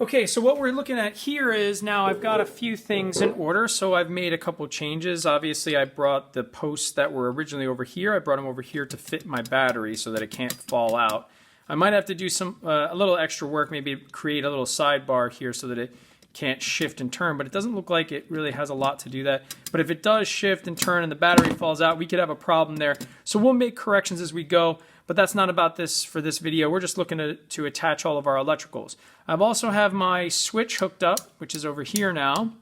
Okay, so what we're looking at here is now I've got a few things in order. So I've made a couple changes. Obviously, I brought the posts that were originally over here. I brought them over here to fit my battery so that it can't fall out. I might have to do a little extra work, maybe create a little sidebar here so that it can't shift and turn, but it doesn't look like it really has a lot to do that. But if it does shift and turn and the battery falls out, we could have a problem there. So we'll make corrections as we go, but that's not about this for this video. We're just looking to attach all of our electricals. I've also have my switch hooked up, which is over here now,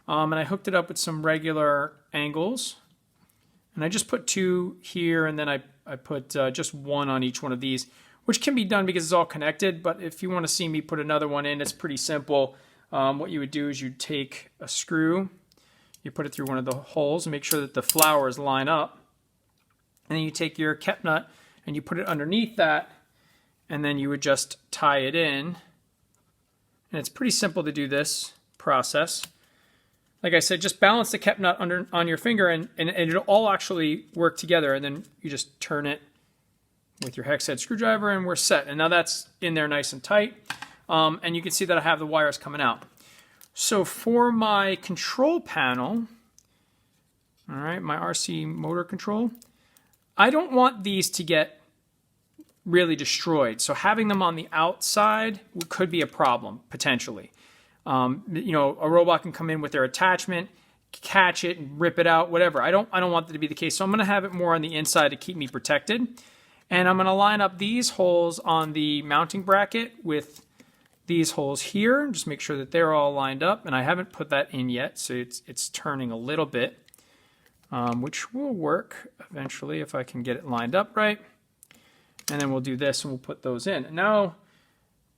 and I hooked it up with some regular angles. And I just put 2 here, and then I put just 1 on each one of these, which can be done because it's all connected, but if you want to see me put another one in, it's pretty simple. What you would do is you'd take a screw, you put it through one of the holes and make sure that the flowers line up. And then you take your kep nut and you put it underneath that, and then you would just tie it in. And it's pretty simple to do this process. Like I said, just balance the kep nut on your finger and it'll all actually work together. And then you just turn it with your hex head screwdriver and we're set. And now that's in there nice and tight. And you can see that I have the wires coming out. So for my control panel, all right, my RC motor control, I don't want these to get really destroyed. So having them on the outside could be a problem, potentially. You know, a robot can come in with their attachment, catch it and rip it out, whatever. I don't want that to be the case. So I'm going to have it more on the inside to keep me protected. And I'm going to line up these holes on the mounting bracket with these holes here. Just make sure that they're all lined up. And I haven't put that in yet, so it's turning a little bit, which will work eventually if I can get it lined up right. And then we'll do this and we'll put those in. And now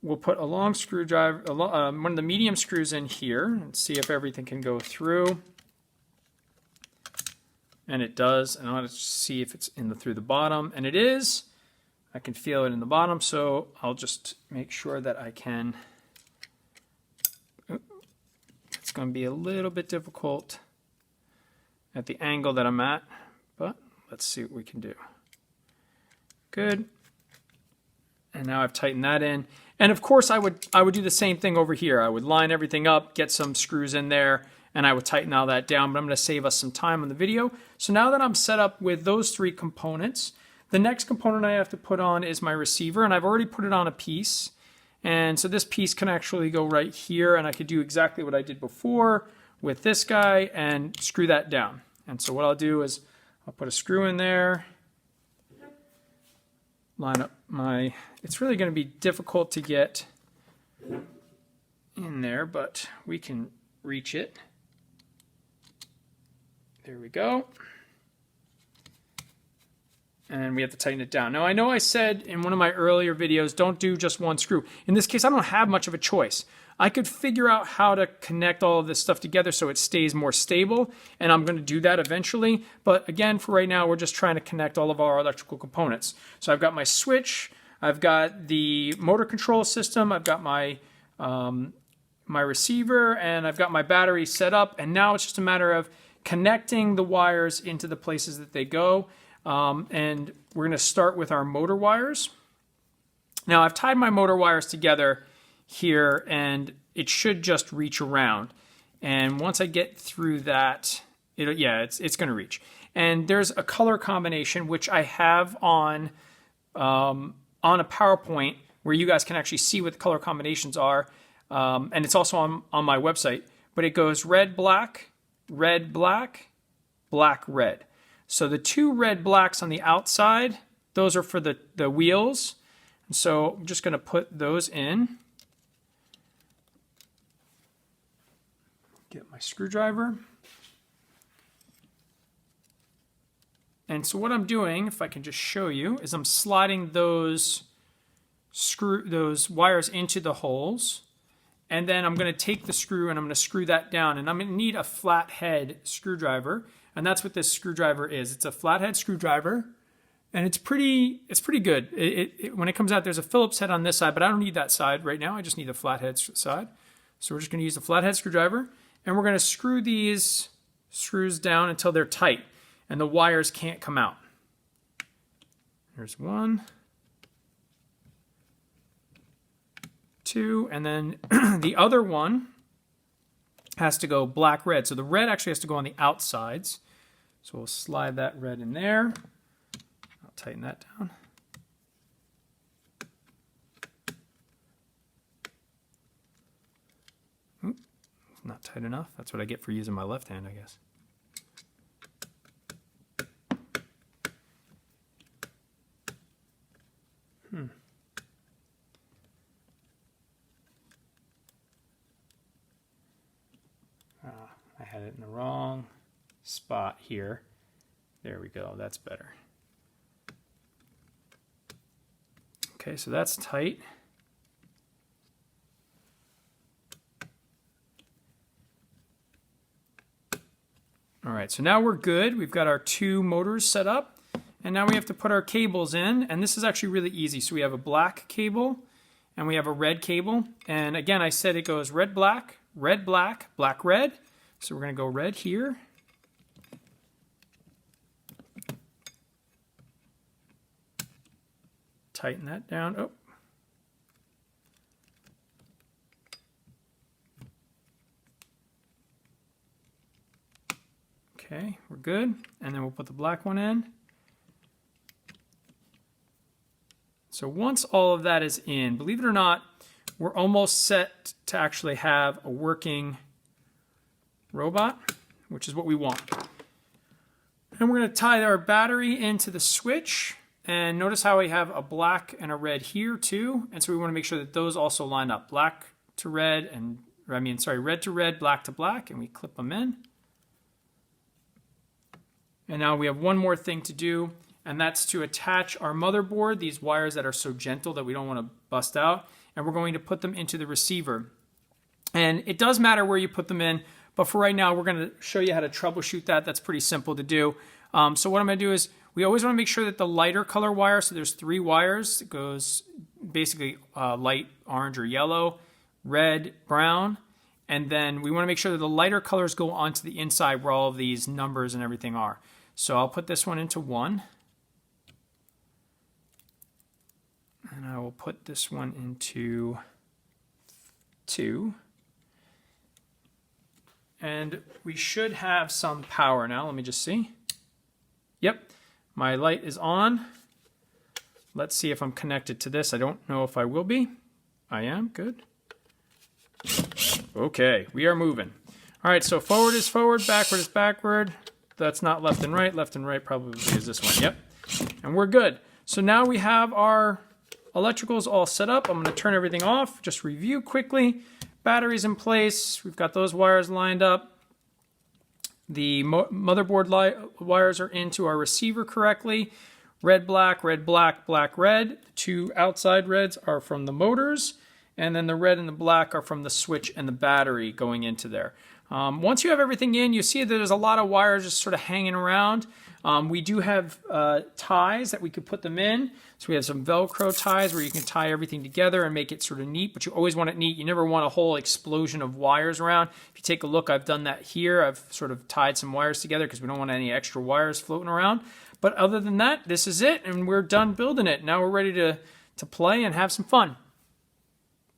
we'll put a long screwdriver, one of the medium screws in here and see if everything can go through. And it does. And I want to see if it's through the bottom. And it is. I can feel it in the bottom, so I'll just make sure that I can. It's going to be a little bit difficult at the angle that I'm at, but let's see what we can do. Good. And now I've tightened that in. And of course I would do the same thing over here. I would line everything up, get some screws in there, and I would tighten all that down, but I'm going to save us some time on the video. So now that I'm set up with those 3 components, the next component I have to put on is my receiver, and I've already put it on a piece. And so this piece can actually go right here, and I could do exactly what I did before with this guy and screw that down. And so what I'll do is I'll put a screw in there, line up my, it's really going to be difficult to get in there, but we can reach it. There we go. And we have to tighten it down. Now, I know I said in one of my earlier videos, don't do just one screw. In this case, I don't have much of a choice. I could figure out how to connect all of this stuff together so it stays more stable, and I'm going to do that eventually. But again, for right now, we're just trying to connect all of our electrical components. So I've got my switch, I've got the motor control system, I've got my my receiver, and I've got my battery set up. And now it's just a matter of connecting the wires into the places that they go. And we're going to start with our motor wires. Now I've tied my motor wires together here and it should just reach around. And once I get through that, it's going to reach. And there's a color combination which I have on a PowerPoint where you guys can actually see what the color combinations are. And it's also on my website. But it goes red, black, black, red. So the 2 red blacks on the outside, those are for the wheels. And so I'm just going to put those in. Get my screwdriver. And so what I'm doing, if I can just show you, is I'm sliding those wires into the holes. And then I'm going to take the screw and I'm going to screw that down. And I'm going to need a flathead screwdriver. And that's what this screwdriver is. It's a flathead screwdriver, and it's pretty good. When it comes out, there's a Phillips head on this side, but I don't need that side right now. I just need the flathead side. So we're just going to use the flathead screwdriver, and we're going to screw these screws down until they're tight, and the wires can't come out. There's 1, 2, and then the other one has to go black, red. So the red actually has to go on the outsides. So we'll slide that red in there. I'll tighten that down. Oop, not tight enough. That's what I get for using my left hand, I guess. I had it in the wrong spot here. There we go, that's better. Okay, so that's tight. All right, so now we're good. We've got our 2 motors set up, and now we have to put our cables in, and this is actually really easy. So we have a black cable, and we have a red cable, and again, I said it goes red, black, black, red. So we're going to go red here. Tighten that down. Oh. Okay, we're good. And then we'll put the black one in. So once all of that is in, believe it or not, we're almost set to actually have a working robot, which is what we want. And we're going to tie our battery into the switch, and notice how we have a black and a red here too, and so we want to make sure that those also line up, black to red, and red to red, black to black, and we clip them in. And now we have one more thing to do, and that's to attach our motherboard, these wires that are so gentle that we don't want to bust out, and we're going to put them into the receiver. And it does matter where you put them in, but for right now, we're going to show you how to troubleshoot that. That's pretty simple to do. So what I'm going to do is, we always want to make sure that the lighter color wire, so there's 3 wires, it goes basically light orange or yellow, red, brown, and then we want to make sure that the lighter colors go onto the inside where all of these numbers and everything are. So I'll put this one into 1. And I will put this one into 2. And we should have some power now. Let me just see. Yep, my light is on. Let's see if I'm connected to this. I don't know if I will be. I am, good. Okay, we are moving. All right, so forward is forward, backward is backward. That's not left and right. Left and right probably is this one, yep. And we're good. So now we have our electricals all set up. I'm gonna turn everything off, just review quickly. Batteries in place, we've got those wires lined up. The motherboard wires are into our receiver correctly. Red, black, black, red. The 2 outside reds are from the motors, and then the red and the black are from the switch and the battery going into there. Once you have everything in, you see that there's a lot of wires just sort of hanging around. We do have ties that we could put them in. So we have some Velcro ties where you can tie everything together and make it sort of neat, but you always want it neat. You never want a whole explosion of wires around. If you take a look, I've done that here. I've sort of tied some wires together because we don't want any extra wires floating around. But other than that, this is it, and we're done building it. Now we're ready to play and have some fun.